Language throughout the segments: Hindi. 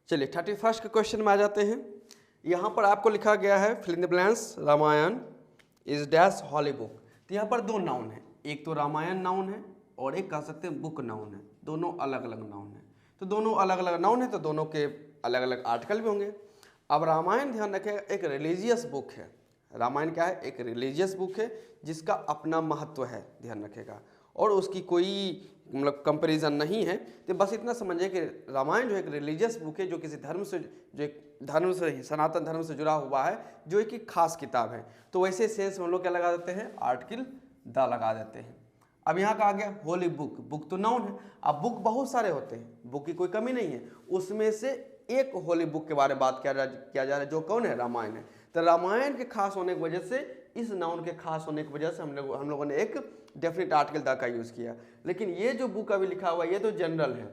चलिए 31st के क्वेश्चन में आ जाते हैं। यहाँ पर आपको लिखा गया है fill in the blanks Ramayana is dash holy book. तो यहाँ पर दो नाउन है, एक तो रामायण नाउन है और एक कह सकते हैं बुक नाउन है, दोनों अलग अलग नाउन है। तो दोनों अलग अलग नाउन है तो दोनों के अलग अलग आर्टिकल भी होंगे। अब रामायण ध्यान रखें एक रिलीजियस बुक है। रामायण क्या है? एक रिलीजियस बुक है जिसका अपना महत्व है, ध्यान रखेगा, और उसकी कोई मतलब कंपैरिजन नहीं है। तो बस इतना समझिए कि रामायण जो एक रिलीजियस बुक है जो किसी धर्म से, जो एक धर्म से, सनातन धर्म से जुड़ा हुआ है, जो एक खास किताब है। तो वैसे सेंस में हम लोग क्या लगा देते हैं? आर्टिकल द लगा देते हैं। अब यहाँ कहा गया होली बुक, बुक तो नाउन है। अब बुक बहुत सारे होते हैं, बुक की कोई कमी नहीं है, उसमें से एक होली बुक के बारे में बात किया जा रहा है, जो कौन है? रामायण है। तो रामायण के खास होने की वजह से, इस नाउन के खास होने की वजह से हम लोगों ने एक डेफिनेट आर्टिकल द का यूज़ किया। लेकिन ये जो बुक अभी लिखा हुआ है ये तो जनरल है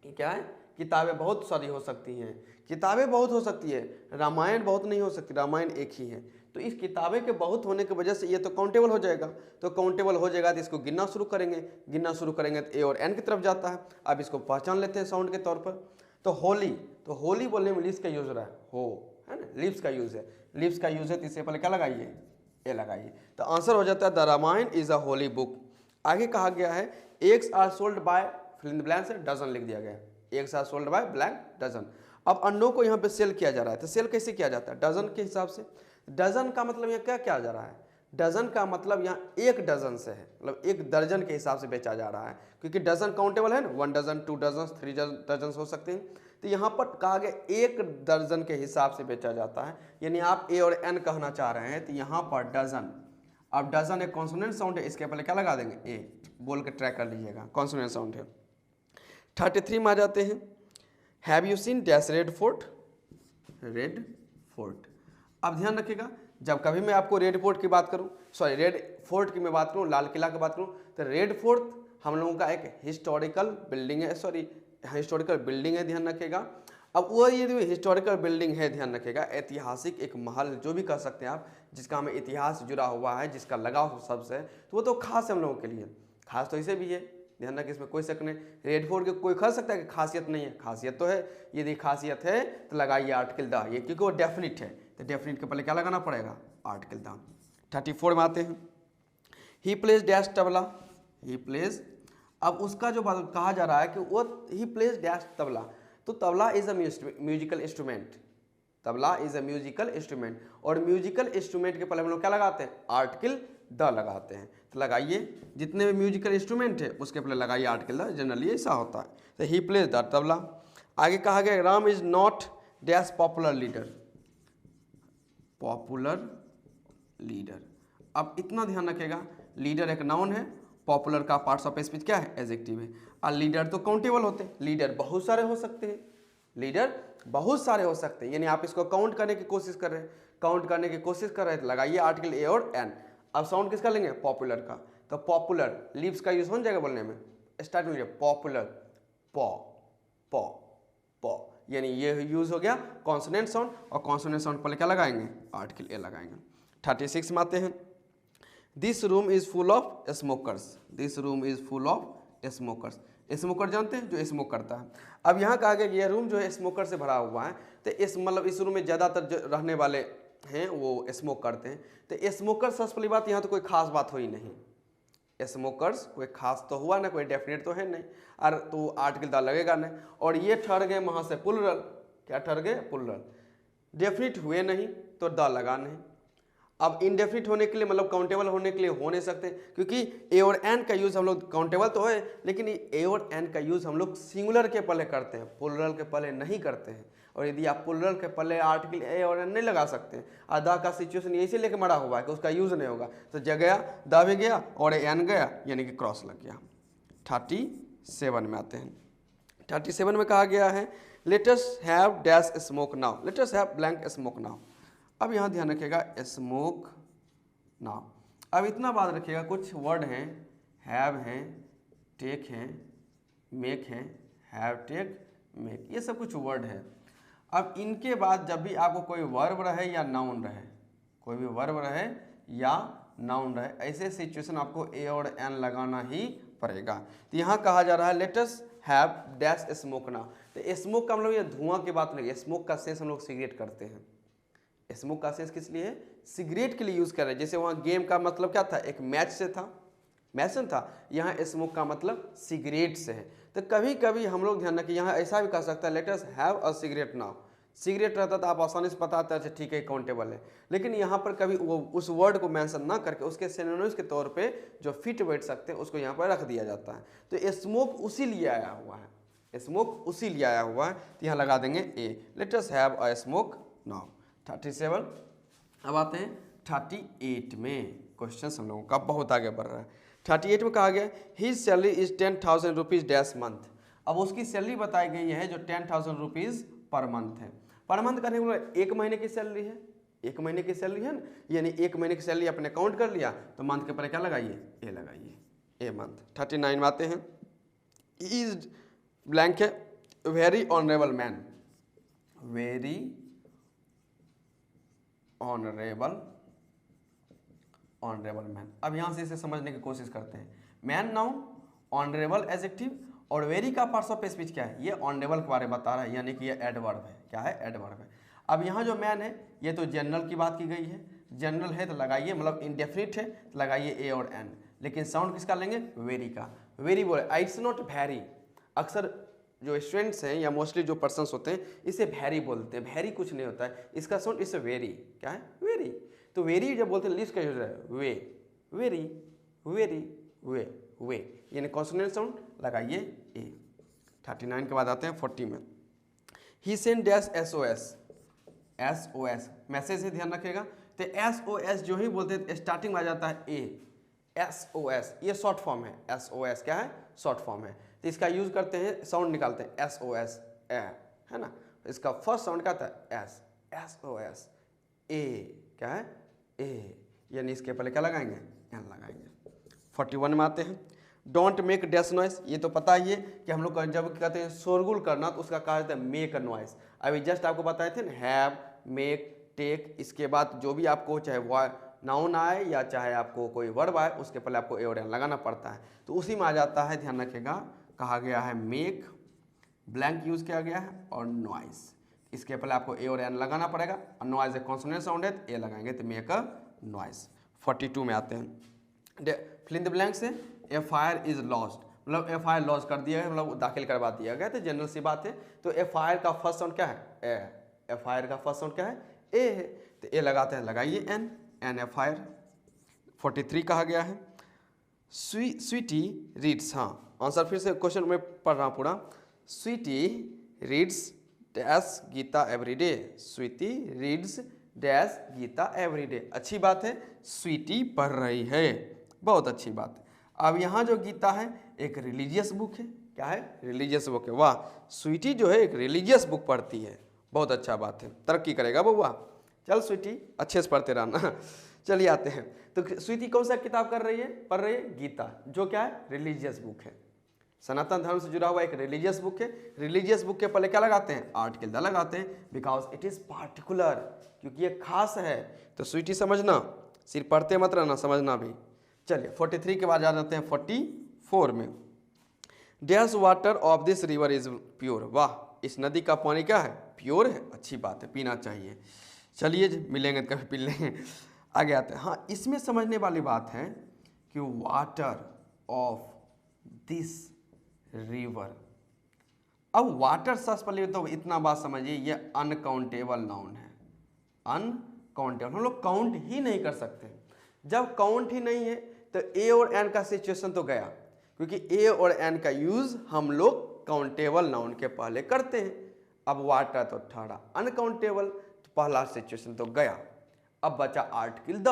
कि क्या है? किताबें बहुत सारी हो सकती हैं, किताबें बहुत हो सकती है, रामायण बहुत नहीं हो सकती, रामायण एक ही है। तो इस किताबें के बहुत होने की वजह से ये तो काउंटेबल हो जाएगा। तो काउंटेबल हो जाएगा तो इसको गिनना शुरू करेंगे, गिनना शुरू करेंगे तो ए और एन की तरफ जाता है। अब इसको पहचान लेते हैं साउंड के तौर पर। तो होली, तो होली बोलने में लिप्स का यूज हो रहा है, हो है ना, लिप्स का यूज है, लिप्स का यूज है, तो इससे पहले क्या लगाइए? ए लगाइए। तो आंसर हो जाता है the Ramayana is a holy book. आगे कहा गया है eggs are sold by fill in the blank से डजन लिख दिया गया है, eggs are sold by blank dozen. अब अंडों को यहाँ पे सेल किया जा रहा है, तो सेल कैसे किया जाता है? डजन के हिसाब से। डजन का मतलब यहाँ क्या किया जा रहा है? डजन का मतलब यहाँ एक डजन से है, मतलब एक दर्जन के हिसाब से बेचा जा रहा है, क्योंकि डजन काउंटेबल है ना, 1 डजन 2 डजन 3 डजन हो सकते हैं। तो यहाँ पर कहा गया एक दर्जन के हिसाब से बेचा जाता है, यानी आप ए और एन कहना चाह रहे हैं तो यहाँ पर डजन। अब डजन एक कॉन्सोनेंट साउंड है, इसके पहले क्या लगा देंगे? ए, बोल के ट्रैक कर लीजिएगा, कॉन्सोनेंट साउंड है। 33 में आ जाते हैं। Have you seen dash red fort? Red fort. अब ध्यान रखिएगा, जब कभी मैं आपको रेड फोर्ट की बात करूं, सॉरी रेड फोर्ट की मैं बात करूं, लाल किला की बात करूं, तो रेड फोर्ट हम लोगों का एक हिस्टोरिकल बिल्डिंग है, सॉरी हिस्टोरिकल बिल्डिंग है, ध्यान रखिएगा। अब वो ये जो हिस्टोरिकल बिल्डिंग है, ध्यान रखिएगा, ऐतिहासिक एक महल जो भी कह सकते हैं आप, जिसका हमें इतिहास जुड़ा हुआ है, जिसका लगाव सबसे है, तो वो तो खास है हम लोगों के लिए। खास तो इसे भी है, ध्यान रखिए, इसमें कोई शक नहीं। रेड फोर्ट के कोई कह सकता है कि खासियत नहीं है? खासियत तो है। यदि खासियत है तो लगाइए आर्टिकल द, ये क्योंकि वो डेफिनिट है, तो डेफिनिट के पहले क्या लगाना पड़ेगा? Article the. 34 में आते हैं। He plays dash tabla, he plays. अब उसका जो कहा जा रहा है कि वो ही प्लेज डैश तबला, तो tabla is a musical instrument, tabla is a musical instrument, और म्यूजिकल इंस्ट्रूमेंट के पहले हम लोग क्या लगाते हैं? आर्टिकल द लगाते हैं। तो लगाइए, जितने भी म्यूजिकल इंस्ट्रूमेंट है उसके पहले लगाइए आर्टिकल द, जनरली ऐसा होता है। तो ही प्लेज द तबला। आगे कहा गया Ram is not dash popular leader, popular leader. अब इतना ध्यान रखेगा, लीडर एक नाउन है, पॉपुलर का पार्ट्स ऑफ स्पीच क्या है? एडजेक्टिव है। और लीडर तो काउंटेबल होते हैं, लीडर बहुत सारे हो सकते हैं, लीडर बहुत सारे हो सकते हैं, यानी आप इसको काउंट करने की कोशिश कर रहे हैं, काउंट करने की कोशिश कर रहे हैं, तो लगाइए आर्टिकल ए और एन। अब साउंड किसका लेंगे? पॉपुलर का। तो पॉपुलर लिप्स का यूज हो जाएगा बोलने में, स्टार्ट में पॉपुलर, पॉ पॉ पॉ, यानी ये यूज हो गया कॉन्सोनेंट साउंड, और कॉन्सोनेंट साउंड पहले क्या लगाएंगे? आर्टिकल ए लगाएंगे। 36 में आते हैं। This room is full of smokers, this room is full of smokers. Smoker जानते हैं? जो स्मोक करता है। अब यहाँ कहा गया कि यह रूम जो है स्मोकर से भरा हुआ है, तो इस मतलब इस रूम में ज़्यादातर जो रहने वाले हैं वो स्मोक करते हैं। तो स्मोकर सबसे पहली बात, यहाँ तो कोई खास बात हुई नहीं, स्मोकर्स कोई खास तो हुआ ना, कोई डेफिनेट तो है नहीं, और तो आर्टिकल द लगेगा नहीं। और ये ठहर गए वहाँ से प्लुरल, क्या ठहर गए? प्लुरल। डेफिनेट हुए नहीं तो द लगा नहीं। अब इनडेफिनिट होने के लिए मतलब काउंटेबल होने के लिए हो नहीं सकते, क्योंकि ए और एन का यूज़ हम लोग काउंटेबल तो है, लेकिन ए और एन का यूज़ हम लोग सिंगुलर के पहले करते हैं, प्लुरल के पहले नहीं करते हैं। और यदि आप प्लुरल के पहले आर्टिकल ए और एन नहीं लगा सकते, आधा का सिचुएशन यही से लेके मरा हुआ है कि उसका यूज़ नहीं होगा, तो ज गया, द भी गया और एन गया, यानी कि क्रॉस लग गया। 37 में आते हैं। 37 में कहा गया है late us have dash smoke now, late us have blank smoke now. अब यहाँ ध्यान रखिएगा स्मोक नाउ। अब इतना बात रखिएगा, कुछ वर्ड हैं, हैव हैं, टेक हैं, मेक हैं, हैव टेक मेक, ये सब कुछ वर्ड है। अब इनके बाद जब भी आपको कोई वर्ब रहे या नाउन रहे, कोई भी वर्ब रहे या नाउन रहे, ऐसे सिचुएशन आपको ए और एन लगाना ही पड़ेगा। तो यहाँ कहा जा रहा है late us have dash smoke now, तो स्मोक का मतलब ये धुआं की बात नहीं, स्मोक का सेंस हम लोग सिगरेट करते हैं। स्मोक का सेंस किस लिए है? सिगरेट के लिए यूज़ कर रहे हैं। जैसे वहाँ गेम का मतलब क्या था? एक मैच से था, मैच से था। यहाँ स्मोक का मतलब सिगरेट से है। तो कभी कभी हम लोग ध्यान रखें, यहाँ ऐसा भी कह सकता है late us have a cigarette now. Cigarette रहता तो आप आसानी से पता आता अच्छा ठीक है काउंटेबल है, लेकिन यहाँ पर कभी वो उस वर्ड को मेंशन ना करके उसके सिनोनिम्स के तौर पे जो फिट बैठ सकते हैं उसको यहाँ पर रख दिया जाता है। तो स्मोक उसी लिए आया हुआ है, स्मोक उसी लिए आया हुआ है, तो यहाँ लगा देंगे A, let us have a smoke now. 37। अब आते हैं 38 में। क्वेश्चन हम लोगों का बहुत आगे बढ़ रहा है। 38 में कहा गया his salary is 10,000 rupees dash month. अब उसकी सैलरी बताई गई है जो 10,000 रुपीज़ पर मंथ है। पर मंथ करने के बाद एक महीने की सैलरी है, एक महीने की सैलरी है ना, यानी एक महीने की सैलरी अपने काउंट कर लिया तो मंथ के पहले क्या लगाइए? ए लगाइए, ए मंथ। 39 में आते हैं। इज ब्लैंक है very honourable man, very honourable, honourable man. अब यहाँ से इसे समझने की कोशिश करते हैं। मैन नाउन, ऑनरेबल एडजेक्टिव, और वेरी का पार्ट्स ऑफ स्पीच क्या है? ये ऑनरेबल के बारे में बता रहा है, यानी कि ये एडवर्ब है। क्या है? एडवर्ब है। अब यहाँ जो मैन है ये तो जनरल की बात की गई है, जनरल है तो लगाइए, मतलब इंडेफिनिट है तो लगाइए ए और एन, लेकिन साउंड किसका लेंगे? वेरी का। वेरी बोले इट्स नॉट वेरी। अक्सर जो स्टूडेंट्स हैं या मोस्टली जो पर्सन्स होते हैं इसे वेरी बोलते हैं, वेरी कुछ नहीं होता है, इसका साउंड इससे वेरी। क्या है? वेरी। तो वेरी जब बोलते हैं लिस्ट का यूज है वे, वेरी, वेरी, वे, यानी कॉन्सोनेंट साउंड लगाइए ए। 39 के बाद आते हैं 40 में। He send dash SOS, SOS message है, ध्यान रखिएगा। तो SOS जो ही बोलते हैं स्टार्टिंग में आ जाता है ए, SOS, ये शॉर्ट फॉर्म है। SOS क्या है? शॉर्ट फॉर्म है। तो इसका यूज करते हैं, साउंड निकालते हैं SOS, है ना। इसका फर्स्ट साउंड क्या था? एस, SOS, ए, क्या है? ए, यानी इसके पहले क्या लगाएंगे? एन लगाएंगे। 41 में आते हैं। Don't make dash noise. ये तो पता ही है कि हम लोग जब कहते हैं शोरगुल करना तो उसका कहा जाता है मेक अ नॉइस। अभी जस्ट आपको बताए थे ना, हैव, मेक, टेक, इसके बाद जो भी आपको चाहे नाउन आए या चाहे आपको कोई वर्ब आए उसके पहले आपको ए और एन लगाना पड़ता है। तो उसी में आ जाता है, ध्यान रखिएगा, कहा गया है मेक, ब्लैंक यूज किया गया है, और नॉइस। इसके पहले आपको ए और एन लगाना पड़ेगा, और नॉइज ए कॉन्सोनेंट साउंड है तो ए लगाएंगे तो मेक अ नॉइस। 42 में आते हैं। फिल इन द ब्लैंक से FIR इज लॉस्ट, मतलब FIR लॉस कर दिया है, मतलब दाखिल करवा दिया गया, तो जनरल सी बात है। तो FIR का फर्स्ट साउंड क्या है? ए। FIR का फर्स्ट साउंड क्या है? ए है, तो ए लगाते हैं, लगाइए एन, FIR। 43 कहा गया है स्वीटी रीड्स, हाँ आंसर फिर से क्वेश्चन में पढ़ रहा हूँ पूरा। Sweety reads dash Gita everyday, Sweety reads dash Gita everyday. अच्छी बात है, स्वीटी पढ़ रही है, बहुत अच्छी बात है। अब यहाँ जो गीता है एक रिलीजियस बुक है। क्या है? रिलीजियस बुक है। वाह, स्वीटी जो है एक रिलीजियस बुक पढ़ती है, बहुत अच्छा बात है, तरक्की करेगा बउआ। चल स्वीटी अच्छे से पढ़ते रहना। चलिए आते हैं, तो स्वीटी कौन सा किताब कर रही है? पढ़ रही है गीता, जो क्या है? रिलीजियस बुक है, सनातन धर्म से जुड़ा हुआ एक रिलीजियस बुक है। रिलीजियस बुक के पहले क्या लगाते हैं? आर्टिकल द लगाते हैं, बिकॉज इट इज पार्टिकुलर, क्योंकि ये खास है। तो स्वीटी समझना, सिर्फ पढ़ते मत रहना, समझना भी। चलिए 43 के बाद आ जाते हैं 44 में। Dash water of this river is pure, वाह इस नदी का पानी क्या है? प्योर है, अच्छी बात है, पीना चाहिए। चलिए मिलेंगे तो कभी पी लेंगे। आगे आते हैं। हाँ, इसमें समझने वाली बात है कि वाटर ऑफ दिस रिवर। अब वाटर सबसे पहले तो इतना बात समझिए, ये अनकाउंटेबल नाउन है, अनकाउंटेबल, हम लोग काउंट ही नहीं कर सकते। जब काउंट ही नहीं है तो ए और एन का सिचुएशन तो गया, क्योंकि ए और एन का यूज हम लोग काउंटेबल नाउन के पहले करते हैं। अब वाटर तो ठहरा अनकाउंटेबल, तो पहला सिचुएशन तो गया। अब बचा आर्टिकल द।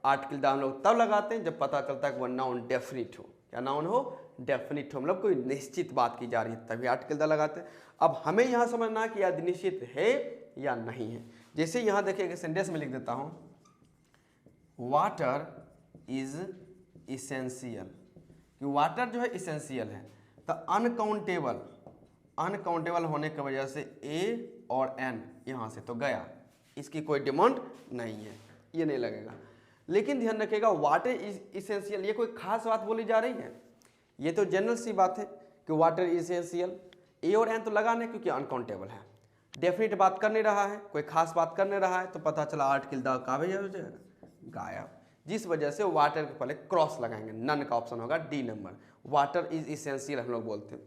आर्टिकल द हम लोग तब लगाते हैं जब पता चलता है कि वह नाउन डेफिनिट हो। क्या नाउन हो? डेफिनिट हो, मतलब कोई निश्चित बात की जा रही है, तभी आर्टिकल द लगाते हैं। अब हमें यहाँ समझना है कि यह निश्चित है या नहीं है। जैसे यहाँ देखिए सेंटेंस में लिख देता हूँ, वाटर इज इसेंशियल, कि वाटर जो है इसेंशियल है। तो अनकाउंटेबल, अनकाउंटेबल होने की वजह से ए और एन यहाँ से तो गया, इसकी कोई डिमांड नहीं है, ये नहीं लगेगा। लेकिन ध्यान रखिएगा वाटर इज इसेंशियल, ये कोई खास बात बोली जा रही है? ये तो जनरल सी बात है कि वाटर इज इसेंशियल, ए और एन तो लगाने क्योंकि अनकाउंटेबल है, डेफिनेट बात कर नहीं रहा है, कोई खास बात कर नहीं रहा है, तो पता चला आर्टिकल द का भी हो जाएगा गायब, जिस वजह से वाटर के पहले क्रॉस लगाएंगे, नन का ऑप्शन होगा D number, water is essential हम लोग बोलते हैं।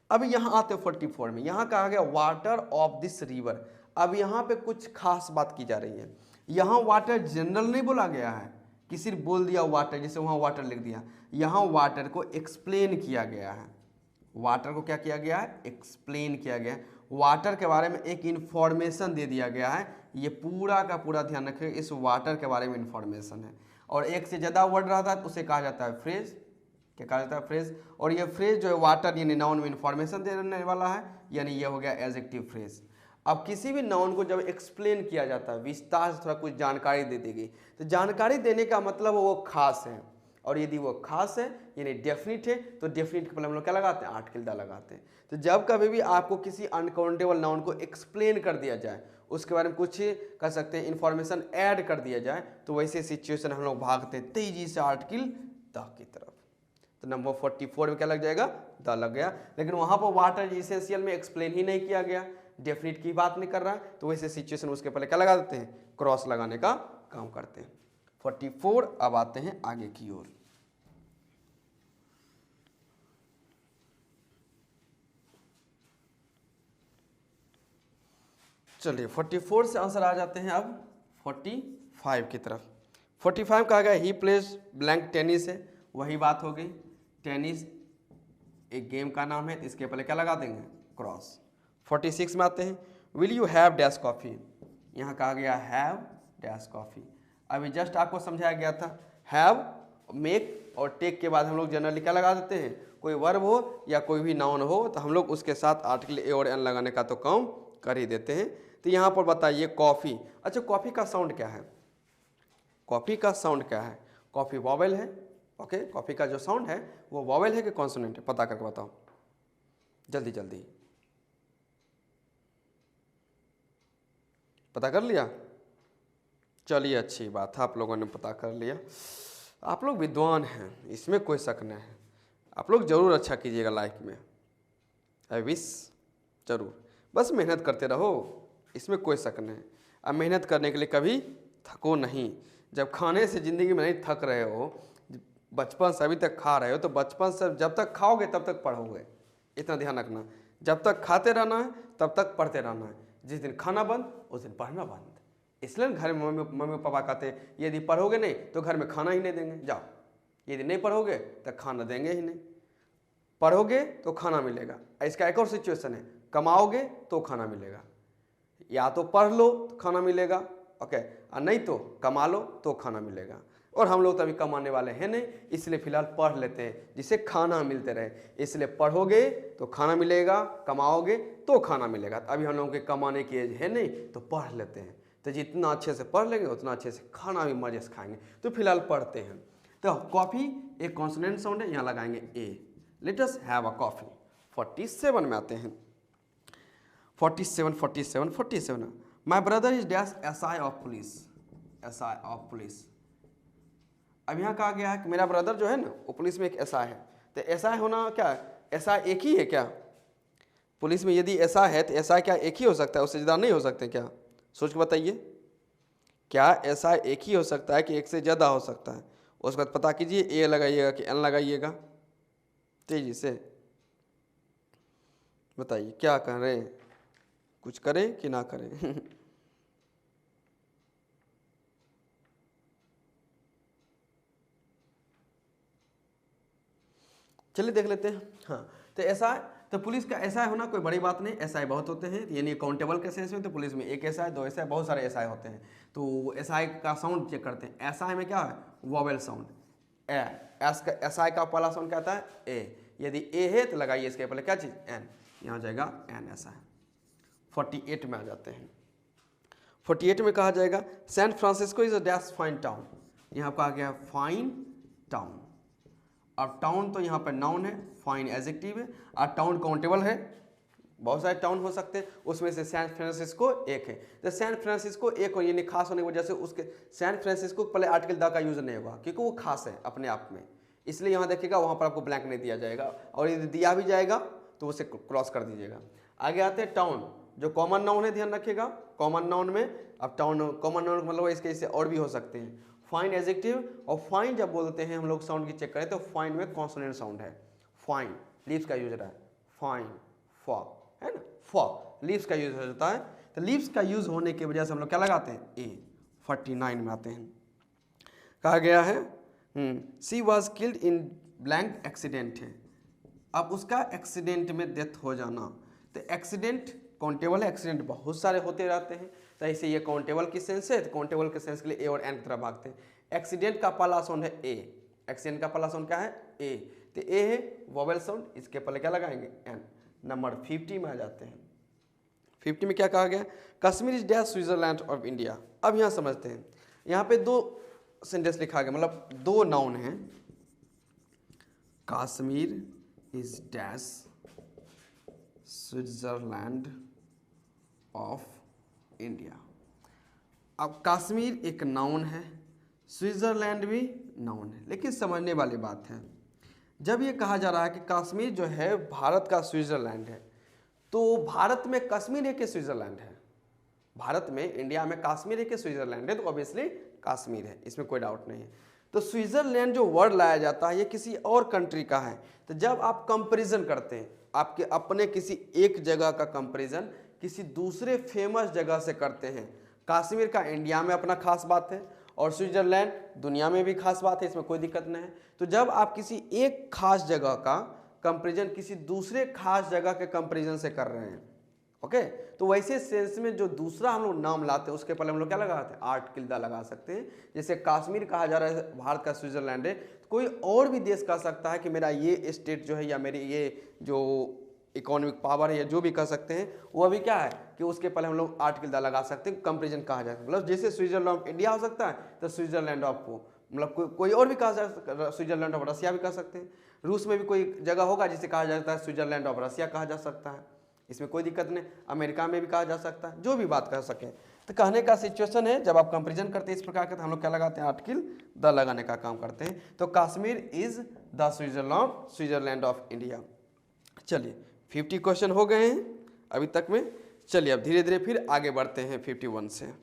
अब यहाँ आते हैं 44 में, यहाँ कहा गया वाटर ऑफ दिस रिवर। अब यहाँ पे कुछ खास बात की जा रही है, यहाँ वाटर जनरल नहीं बोला गया है कि सिर्फ बोल दिया वाटर, जैसे वहाँ वाटर लिख दिया, यहाँ वाटर को एक्सप्लेन किया गया है, वाटर को क्या किया गया है, एक्सप्लेन किया गया है, वाटर के बारे में एक इन्फॉर्मेशन दे दिया गया है। ये पूरा का पूरा ध्यान रखें, इस वाटर के बारे में इन्फॉर्मेशन है, और एक से ज़्यादा वर्ड रहता है तो उसे कहा जाता है फ्रेज, क्या कहा जाता है, फ्रेज। और ये फ्रेज जो है वाटर यानी नाउन में इन्फॉर्मेशन देने वाला है, यानी ये हो गया एडजेक्टिव फ्रेज। अब किसी भी नाउन को जब एक्सप्लेन किया जाता है, विस्तार से थोड़ा कुछ जानकारी दे दी गई, तो जानकारी देने का मतलब वो खास है, और यदि वो खास है यानी डेफिनिट है, तो डेफिनिट के पहले हम लोग क्या लगाते हैं, आर्टिकल द लगाते हैं। तो जब कभी भी आपको किसी अनकाउंटेबल नाउन को एक्सप्लेन कर दिया जाए, उसके बारे में कुछ कर सकते हैं इन्फॉर्मेशन ऐड कर दिया जाए, तो वैसे सिचुएशन हम लोग भागते हैं तेजी से आर्टिकल द की तरफ। तो नंबर 44 में क्या लग जाएगा, द लग गया, लेकिन वहाँ पर वाटर इसेंशियल में एक्सप्लेन ही नहीं किया गया, डेफिनिट की बात नहीं कर रहा है, तो वैसे सिचुएशन उसके पहले क्या लगा देते हैं, क्रॉस लगाने का काम करते हैं। 44 अब आते हैं आगे की ओर। चलिए 44 से आंसर आ जाते हैं अब 45 की तरफ। 45 कहा गया ही प्लेज ब्लैंक टेनिस है, वही बात हो गई, टेनिस एक गेम का नाम है, तो इसके पहले क्या लगा देंगे, क्रॉस। 46 में आते हैं, will you have dash coffee, यहाँ कहा गया हैव डैश कॉफ़ी। अभी जस्ट आपको समझाया गया था, हैव मेक और टेक के बाद हम लोग जनरली क्या लगा देते हैं, कोई वर्ब हो या कोई भी नाउन हो तो हम लोग उसके साथ आर्टिकल ए और एन लगाने का तो काम कर ही देते हैं। तो यहाँ पर बताइए कॉफ़ी, अच्छा कॉफ़ी का साउंड क्या है, कॉफ़ी का साउंड क्या है, कॉफ़ी वॉवेल है, ओके, कॉफ़ी का जो साउंड है वो वॉवेल है कि कॉन्सोनेंट है, पता करके बताओ जल्दी जल्दी, पता कर लिया, चलिए अच्छी बात है, आप लोगों ने पता कर लिया, आप लोग विद्वान हैं, इसमें कोई शक नहीं है, आप लोग ज़रूर अच्छा कीजिएगा लाइफ में, आई विश, ज़रूर, बस मेहनत करते रहो, इसमें कोई शक नहीं। अब मेहनत करने के लिए कभी थको नहीं, जब खाने से ज़िंदगी में नहीं थक रहे हो, बचपन से अभी तक खा रहे हो, तो बचपन से जब तक खाओगे तब तक पढ़ोगे, इतना ध्यान रखना, जब तक खाते रहना है तब तक पढ़ते रहना है, जिस दिन खाना बंद उस दिन पढ़ना बंद। इसलिए घर में मम्मी पापा कहते हैं यदि पढ़ोगे नहीं तो घर में खाना ही नहीं देंगे, जाओ, यदि नहीं पढ़ोगे तो खाना देंगे ही नहीं, पढ़ोगे तो खाना मिलेगा। इसका एक और सिचुएशन है, कमाओगे तो खाना मिलेगा, या तो पढ़ लो तो खाना मिलेगा, ओके, और नहीं तो कमा लो तो खाना मिलेगा। और हम लोग तो अभी कमाने वाले हैं नहीं, इसलिए फिलहाल पढ़ लेते हैं जिससे खाना मिलते रहे, इसलिए पढ़ोगे तो खाना मिलेगा, कमाओगे तो खाना मिलेगा। अभी हम लोगों के कमाने की एज है नहीं, तो पढ़ लेते हैं, तो जितना अच्छे से पढ़ लेंगे उतना अच्छे से खाना भी मजे से खाएंगे, तो फिलहाल पढ़ते हैं। तो कॉफ़ी एक कॉन्सोनेंट साउंड है, यहाँ लगाएंगे A, let us have a coffee. 47 में आते हैं, 47 my brother is dash SI of police, SI of police. अब यहाँ कहा गया है कि मेरा ब्रदर जो है ना वो पुलिस में एक एसआई है, तो एसआई होना क्या, एसआई एक ही है क्या, पुलिस में यदि एसआई है तो एसआई क्या एक ही हो सकता है, उससे ज़्यादा नहीं हो सकते क्या, सोच के बताइए, क्या एसआई एक ही हो सकता है कि एक से ज़्यादा हो सकता है। उसके बाद पता कीजिए, ए लगाइएगा कि एन लगाइएगा, तेजी से बताइए क्या करें, कुछ करें कि ना करें। चलिए देख लेते हैं। हाँ, तो ऐसा, तो पुलिस का एसआई होना कोई बड़ी बात नहीं, एसआई बहुत होते हैं, यानी अकाउंटेबल के सेंस में, तो पुलिस में एक एसआई, दो एसआई, बहुत सारे एसआई होते हैं। तो एसआई का साउंड चेक करते हैं, एसआई में क्या है, वॉवेल साउंड, एसआई का पहला साउंड क्या आता है, ए, यदि ए है तो लगाइए इसके पहले क्या चीज़, एन, यहाँ जाएगा एन, एसआई। 48 में आ जाते हैं, 48 में कहा जाएगा San Francisco is a dash fine town, यहाँ कहा गया फाइन टाउन। अब टाउन तो यहाँ पर नाउन है, फाइन एडजेक्टिव है, और टाउन काउंटेबल है, बहुत सारे टाउन हो सकते हैं, उसमें से सैन फ्रांसिस्को एक है। तो सैन फ्रांसिस्को एक हो, यानी खास होने की वजह से उसके सैन फ्रांसिस्को पहले आर्टिकल द का यूज़ नहीं होगा, क्योंकि वो खास है अपने आप में, इसलिए यहाँ देखिएगा वहाँ पर आपको ब्लैंक नहीं दिया जाएगा, और यदि दिया भी जाएगा तो उसे क्रॉस कर दीजिएगा। आगे आते हैं टाउन, जो कॉमन नाउन है ध्यान रखिएगा। कॉमन नाउन में अब टाउन कॉमन नाउन मतलब इसके इससे और भी हो सकते हैं। फाइन एडजेक्टिव, और फाइन जब बोलते हैं हम लोग साउंड की चेक करें तो फाइन में कॉन्सोनेंट साउंड है। फाइन लीव्स का यूज होता है, फाइन फॉ है ना, फॉ लीव्स का यूज होता है। तो लीव्स का यूज होने की वजह से हम लोग क्या लगाते हैं, ए 49 में आते हैं। कहा गया है she was killed in blank accident है। अब उसका एक्सीडेंट में डेथ हो जाना, तो एक्सीडेंट काउंटेबल है, एक्सीडेंट बहुत सारे होते रहते हैं, तो ऐसे ये काउंटेबल की सेंस है, तो काउंटेबल के सेंस के लिए ए और एन की तरफ भागते हैं। एक्सीडेंट का पहला साउंड है ए, एक्सीडेंट का पहला साउंड क्या है, ए, तो ए है वोवेल साउंड, इसके पहले क्या लगाएंगे, एन। नंबर 50 में आ जाते हैं। 50 में क्या कहा गया, Kashmir is dash Switzerland of India. अब यहाँ समझते हैं, यहाँ पे दो सेंटेंस लिखा गया, मतलब दो नाउन हैं, Kashmir is dash Switzerland of India. अब कश्मीर एक नाउन है, स्विट्जरलैंड भी नाउन है, लेकिन समझने वाली बात है, जब ये कहा जा रहा है कि कश्मीर जो है भारत का स्विट्जरलैंड है, तो भारत में कश्मीर एक स्विट्जरलैंड है, भारत में इंडिया में कश्मीर एक स्विट्जरलैंड है, तो ऑब्वियसली कश्मीर है, इसमें कोई डाउट नहीं है। तो स्विट्जरलैंड जो वर्ड लाया जाता है ये किसी और कंट्री का है, तो जब आप कंपैरिजन करते हैं, आपके अपने किसी एक जगह का कंपैरिजन किसी दूसरे फेमस जगह से करते हैं, कश्मीर का इंडिया में अपना खास बात है और स्विट्जरलैंड दुनिया में भी खास बात है, इसमें कोई दिक्कत नहीं है। तो जब आप किसी एक खास जगह का कंपैरिजन किसी दूसरे खास जगह के कंपैरिजन से कर रहे हैं, ओके, तो वैसे सेंस में जो दूसरा हम लोग नाम लाते हैं उसके पहले हम लोग क्या लगाते हैं, आर्टिकल लगा सकते हैं। जैसे कश्मीर कहा जा रहा है भारत का स्विट्जरलैंड है, तो कोई और भी देश कह सकता है कि मेरा ये स्टेट जो है या मेरी ये जो इकोनॉमिक पावर है या जो भी कह सकते हैं, वो अभी क्या है कि उसके पहले हम लोग आर्टिकल लगा सकते हैं, कंपेरिजन कहा जाता है। मतलब जैसे स्विट्जरलैंड ऑफ इंडिया हो सकता है, तो स्विट्जरलैंड ऑफ मतलब कोई और भी कहा जा सकता है, स्विट्जरलैंड ऑफ रसिया भी कह सकते हैं। रूस में भी कोई जगह होगा जिसे कहा जाता है स्विट्जरलैंड ऑफ रसिया कहा जा सकता है, इसमें कोई दिक्कत नहीं। अमेरिका में भी कहा जा सकता है, जो भी बात कर सके। तो कहने का सिचुएशन है जब आप कंपेरिजन करते हैं इस प्रकार के, तो हम लोग क्या लगाते हैं, आर्टिकल द लगाने का काम करते हैं। तो Kashmir is the Switzerland of India. चलिए 50 क्वेश्चन हो गए हैं अभी तक में। चलिए अब धीरे धीरे फिर आगे बढ़ते हैं 51 से।